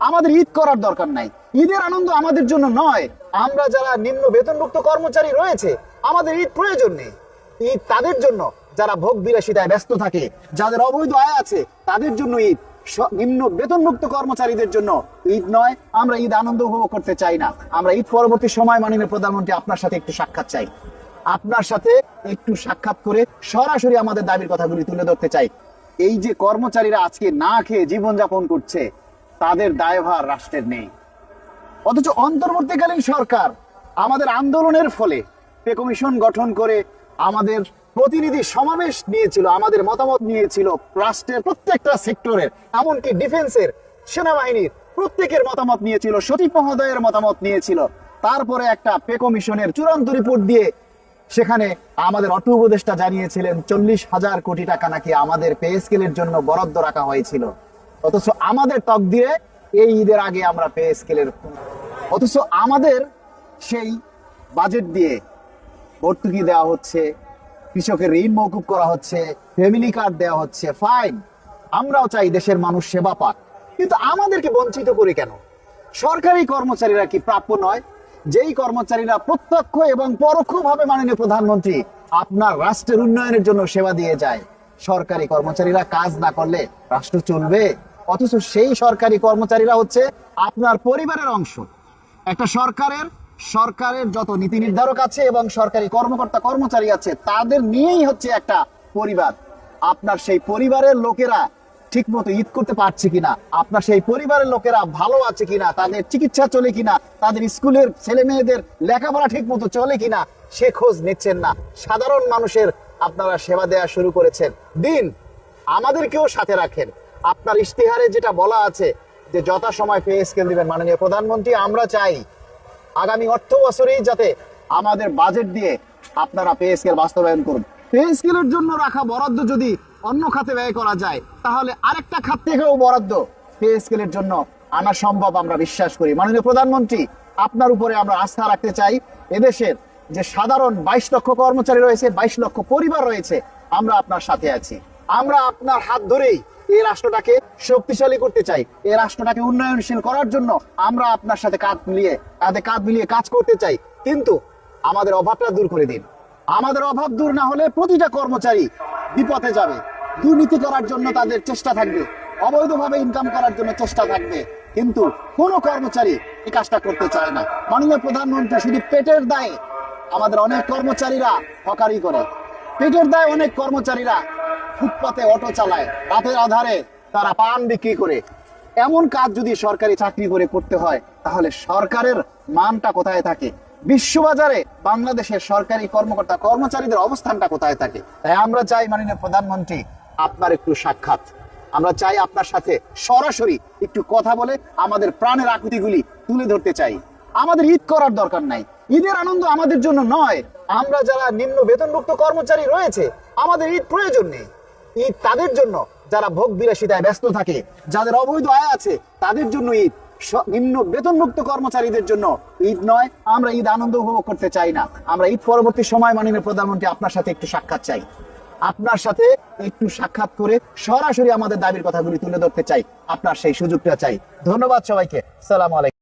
আমাদের ঈদ করার দরকার নাই। ঈদের আনন্দ আমাদের জন্য নয়। আমরা যারা নিম্ন বেতনভুক্ত কর্মচারী রয়েছে, আমাদের ঈদ প্রয়োজন নেই। ঈদ তাদের জন্য যারা ভোগ বিলাসিতায় ব্যস্ত থাকে, যাদের অবৈধ আয় আছে, তাদের জন্য ঈদ। নিম্ন বেতনভুক্ত কর্মচারীদের জন্য ঈদ নয়। আমরা ঈদ আনন্দ উপভোগ করতে চাই না। আমরা ঈদ পরবর্তী সময় মাননীয় প্রধানমন্ত্রী আপনার সাথে একটু সাক্ষাৎ চাই। আপনার সাথে একটু সাক্ষাৎ করে সরাসরি আমাদের দাবির কথাগুলি তুলে ধরতে চাই। এই যে কর্মচারীরা আজকে না খেয়ে জীবনযাপন করছে, তাদের দায়ভার রাষ্ট্রের নেই। অথচ অন্তর্বর্তীকালীন সরকার আমাদের আন্দোলনের ফলে পে কমিশন গঠন করে আমাদের প্রতিনিধি সমাবেশ নিয়েছিল, আমাদের মতামত নিয়েছিল রাষ্ট্রের প্রত্যেকটা সেক্টরের, এমনকি ডিফেন্সের, সেনাবাহিনীর প্রত্যেকের মতামত নিয়েছিল, সচিব মহোদয়ের মতামত নিয়েছিল। তারপরে একটা পে কমিশনের চূড়ান্ত রিপোর্ট দিয়ে সেখানে আমাদের অর্থ উপদেষ্টা জানিয়েছিলেন 40,000 কোটি টাকা নাকি আমাদের পে স্কেলের জন্য বরাদ্দ রাখা হয়েছিল। অথচ আমাদের তকদিরে এই ঈদের আগে আমরা পে স্কেলের, অথচ আমাদের সেই বাজেট দিয়ে ভর্তুকি দেওয়া হচ্ছে, কৃষকের ঋণ মওকুফ করা হচ্ছে, ফ্যামিলি কার্ড দেওয়া হচ্ছে। ফাইন, আমরাও চাই দেশের মানুষ সেবা পাক, কিন্তু আমাদেরকে বঞ্চিত করে কেন? সরকারি কর্মচারীরা কি প্রাপ্য নয়? যেই কর্মচারীরা প্রত্যক্ষ এবং পরোক্ষভাবে মাননীয় প্রধানমন্ত্রী আপনার রাষ্ট্রের উন্নয়নের জন্য সেবা দিয়ে যায়, সরকারি কর্মচারীরা কাজ না করলে রাষ্ট্র চলবে? অথচ সেই সরকারি কর্মচারীরা হচ্ছে আপনার পরিবারের অংশ। একটা সরকারের যত নীতি নির্ধারক আছে এবং সরকারি কর্মকর্তা কর্মচারী আছে, তাদের নিয়েই হচ্ছে একটা পরিবার। আপনার সেই পরিবারের লোকেরা ঠিক মতো ঈদ করতে পারছে কিনা, আপনার সেই পরিবারের লোকেরা ভালো আছে কিনা, তাদের চিকিৎসা চলে কিনা, তাদের স্কুলের ছেলে মেয়েদের লেখাপড়া ঠিক মতো চলে কিনা, সে খোঁজ নিচ্ছেন না। সাধারণ মানুষের আপনারা সেবা দেওয়া শুরু করেছেন। দিন, আমাদেরকেও সাথে রাখেন। আপনার ইশতেহারে যেটা বলা আছে যে যথাসময় পে স্কেল দিবেন, মাননীয় প্রধানমন্ত্রী, আমরা চাই আগামী অর্থ বছরেই যাতে আমাদের বাজেট দিয়ে আপনারা পে স্কেল বাস্তবায়ন করুন। পে স্কেলের জন্য রাখা বরাদ্দ যদি অন্য খাতে ব্যয় করা যায়, তাহলে আরেকটা খাত থেকেও বরাদ্দ পে স্কেলের জন্য আনা সম্ভব, আমরা বিশ্বাস করি। মাননীয় প্রধানমন্ত্রী, আপনার উপরে আমরা আস্থা রাখতে চাই। এদেশের যে সাধারণ 22 লক্ষ কর্মচারী রয়েছে, 22 লক্ষ পরিবার রয়েছে, আমরা আপনার সাথে আছি। আমরা আপনার হাত ধরেই এই রাষ্ট্রটাকে শক্তিশালী করতে চাই। এই রাষ্ট্রটাকে উন্নয়নশীল করার জন্য আমরা আপনার সাথে কাঁধ মিলিয়ে কাজ করতে চাই। কিন্তু আমাদের অভাবটা দূর করে দিন। আমাদের অভাব দূর না হলে প্রতিটা কর্মচারী বিপথে যাবে। দুর্নীতি করার জন্য তাদের চেষ্টা থাকবে, অবৈধভাবে ইনকাম করার জন্য চেষ্টা থাকবে, কিন্তু কোনো কর্মচারী এই কাজটা করতে চায় না। মাননীয় প্রধানমন্ত্রী, শুধু পেটের দায়ে আমাদের অনেক কর্মচারীরা হকারি করে, পেটের দায়ে অনেক কর্মচারীরা ফুটপাতে অটো চালায়, রাতের আধারে তারা পান বিক্রি করে। এমন কাজ যদি সরকারি চাকরি করে করতে হয়, তাহলে সরকারের মানটা কোথায় থাকে? বিশ্ববাজারে বাংলাদেশের সরকারি কর্মকর্তা কর্মচারীদের অবস্থানটা কোথায় থাকে? তাই আমরা চাই মাননীয় প্রধানমন্ত্রী আপনার একটু সাক্ষাৎ। আমরা চাই আপনার সাথে সরাসরি একটু কথা বলে আমাদের প্রাণের আকুতিগুলি তুলে ধরতে চাই। আমাদের ঈদ করার দরকার নাই। ঈদের আনন্দ আমাদের জন্য নয়। আমরা যারা নিম্ন বেতনভুক্ত কর্মচারী রয়েছে, আমাদের ঈদ প্রয়োজন নেই। ঈদ তাদের জন্য যারা ভোগ বিলাসিতায় ব্যস্ত থাকে, যাদের অবৈধ আয় আছে, তাদের জন্য ঈদ। নিম্ন বেতনভুক্ত কর্মচারীদের জন্য ঈদ নয়। আমরা ঈদ আনন্দ উপভোগ করতে চাই না। আমরা ঈদ পরবর্তী সময় মাননীয় প্রধানমন্ত্রী আপনার সাথে একটু সাক্ষাৎ চাই। আপনার সাথে একটু সাক্ষাৎ করে সরাসরি আমাদের দাবির কথাগুলি তুলে ধরতে চাই। আপনার সেই সুযোগটা চাই। ধন্যবাদ সবাইকে। সালাম আলাইকুম।